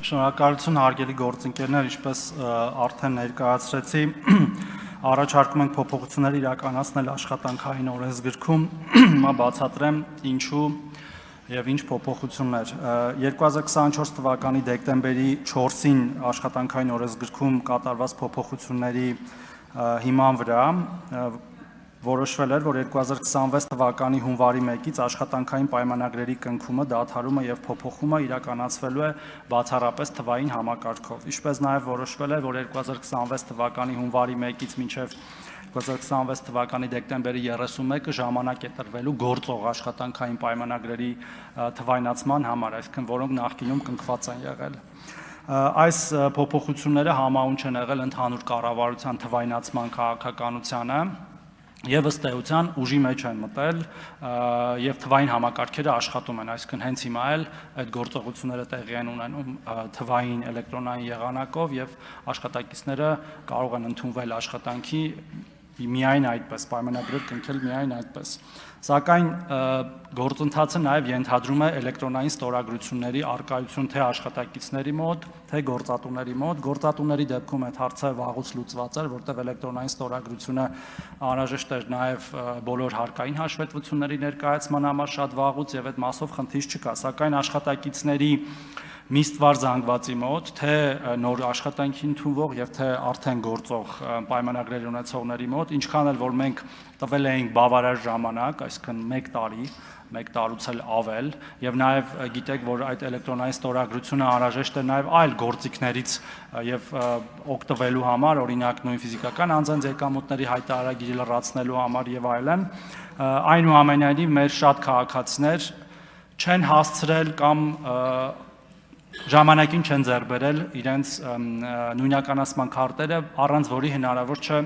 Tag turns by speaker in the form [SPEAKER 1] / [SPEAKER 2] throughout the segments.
[SPEAKER 1] Շնորհակալություն հարգելի գործընկերներ, ինչպես արդեն ներկայացրեցի, առաջարկում ենք փոփոխություններ իրականացնել աշխատանքային օրենսգրքում, հիմա բացատրեմ ինչու եւ ինչ փոփոխություններ։ 2024 թվականի դեկտեմբերի 4-ին աշխատանքային օրենսգրքում կատարված փոփոխությունների հիման վրա որոշվել էր, որ 2026 թվականի հունվարի 1-ից աշխատանքային պայմանագրերի կնքումը, դադարումը եւ փոփոխումը իրականացվելու է բացառապես թվային համակարգով։ Ինչպես նաեւ որոշվել է, որ 2026 թվականի հունվարի 1-ից մինչեւ 2026 թվականի դեկտեմբերի 31-ը ժամանակ է տրվելու գործող աշխատանքային պայմանագրերի թվայնացման համար, այսինքն որոնք նախկինում կնքված են եղել։ Այս փոփոխությունները համահունչ են եղել ընդհանուր կառավարության թվայնացման քաղաքականությանը եւ ըստ էության ուժի մեջ են մտել եւ թվային համակարգերը աշխատում են, այսինքն հենց հիմա էլ այդ գործողությունները տեղի են ունենում թվային էլեկտրոնային եղանակով եւ աշխատակիցները կարող են ընդունվել աշխատանքի միայն այդպես, պայմանագրեր կնքել միայն այդպես։ Սակայն գործընթացը նաև ենթադրում է էլեկտրոնային ստորագրությունների առկայություն թե աշխատակիցների մոտ, թե գործատուների մոտ։ Գործատուների դեպքում այդ հարցը վաղուց լուծված էր, որտեղ էլեկտրոնային ստորագրությունը անհրաժեշտ էր նաև բոլոր հարկային հաշվետվությունների ներկայացման համար շատ վաղուց եւ այդ մասով խնդիր չկա, սակայն աշխատակիցների միստվար զանգվածի մոտ, թե նոր աշխատանքի ընդունվող եւ թե արդեն գործող պայմանագրեր ունեցողների մոտ, ինչքան էլ որ մենք տվել էինք բավարար ժամանակ, այսինքն 1 տարի, 1 տարուց էլ ավել, եւ նաեւ գիտեք, որ այդ էլեկտրոնային ստորագրությունը անհրաժեշտ է նաեւ այլ գործիքներից եւ օգտվելու համար, օրինակ նույն ֆիզիկական անձանց եկամուտների հայտարարագիրը լրացնելու համար եւ այլն, այնուամենայնիվ մեր շատ քաղաքացիներ չեն հասցրել կամ ժամանակին չեն ձեռք բերել իրենց նույնականացման քարտերը, առանց որի հնարավոր չէ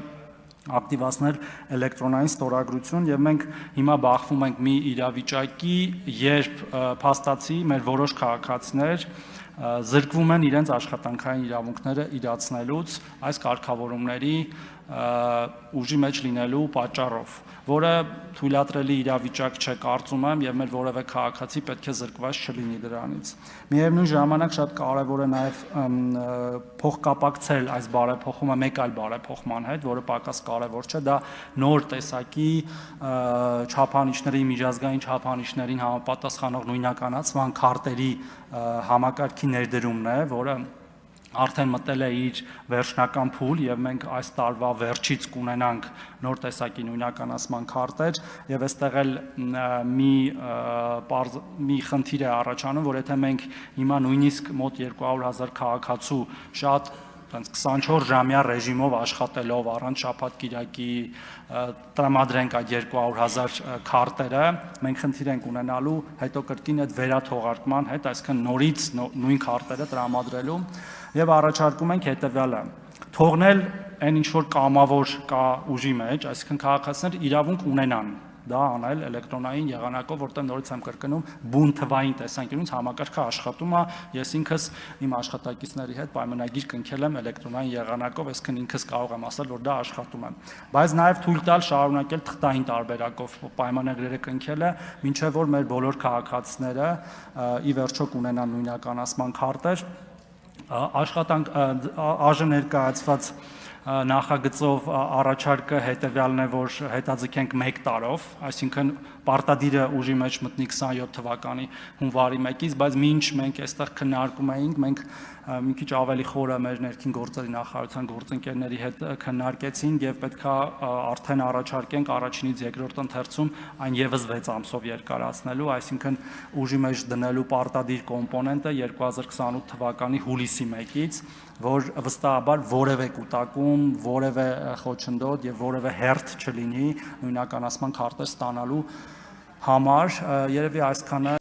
[SPEAKER 1] ակտիվացնել էլեկտրոնային ստորագրություն եւ մենք հիմա բախվում ենք մի իրավիճակի, երբ փաստացի մեր որոշ քաղաքացիներ զրկվում են իրենց աշխատանքային իրավունքները իրացնելուց այս կարգավորումների ուժի մեջ լինելու պատճառով, որը թույլատրելի իրավիճակ չէ կարծում եմ եւ մեր որևէ քաղաքացի պետք է զրկված չլինի դրանից։ Միևնույն ժամանակ շատ կարեւոր է նաեւ փոխկապակցել այս բարեփոխումը մեկ այլ բարեփոխման հետ, որը պակաս կարեւոր չէ, դա նոր տեսակի չափանիշների, միջազգային չափանիշներին համապատասխանող նույնականացման քարտերի համակարգի ներդրումն է, որը արդեն մտել է իր վերջնական փուլ եւ մենք այս տարվա վերջից կունենանք նոր տեսակի նույնականացման քարտեր եւ այստեղ էլ մի խնդիր է առաջանում, որ եթե մենք հիմա նույնիսկ մոտ 200,000 քաղաքացու շատ 24-ժամյա ռեժիմով աշխատելով առանց շաբաթ-կիրակի տրամադրենք այդ 200,000 քարտերը, մենք խնդիր ենք ունենալու հետո կրկին այդ վերաթողարկման հետ, այսինքն նորից նույն քարտերը տրամադրելու եւ առաջարկում ենք հետեւյալը. թողնել այն ինչ որ կամավոր կա ուժի մեջ, այսինքն քաղաքացիներ իրավունք ունենան դա անել էլեկտրոնային եղանակով, որտեղ նորից եմ կրկնում, բուն թվային տեսանկյունից համակարգը աշխատում է, ես ինքս իմ աշխատակիցների հետ պայմանագիր կնքել եմ էլեկտրոնային եղանակով, այսինքն ինքս կարող եմ ասել, որ դա աշխատում է։ Բայց նաև թույլ տալ շարունակել թղթային տարբերակով պայմանագրերը կնքելը, մինչև որ մեր բոլոր քաղաքացիները ի վերջո կունենան նույնականացման քարտեր, ԱԺ ներկայացված նախագծով առաջարկը հետեւյալն է, որ հետաձգենք 1 տարով, այսինքն պարտադիրը ուժի մեջ մտնի 27 թվականի հունվարի 1-ից, բայց մինչ մենք այստեղ քննարկում էինք, մենք մի քիչ ավելի խորը մեր ներքին գործերի նախարարության գործընկերների հետ քննարկեցինք եւ պետքա արդեն առաջարկենք առաջինից երկրորդ ընթերցում այն եւս 6 ամսով երկարացնելու, այսինքն ուժի մեջ դնելու պարտադիր կոմպոնենտը 2028 թվականի հուլիսի 1-ից, որ վստահաբար որևէ կուտակում, որևէ խոչընդոտ եւ որևէ հերթ չլինի նույնականացման քարտեր ստանալու համար, երևի այսքանը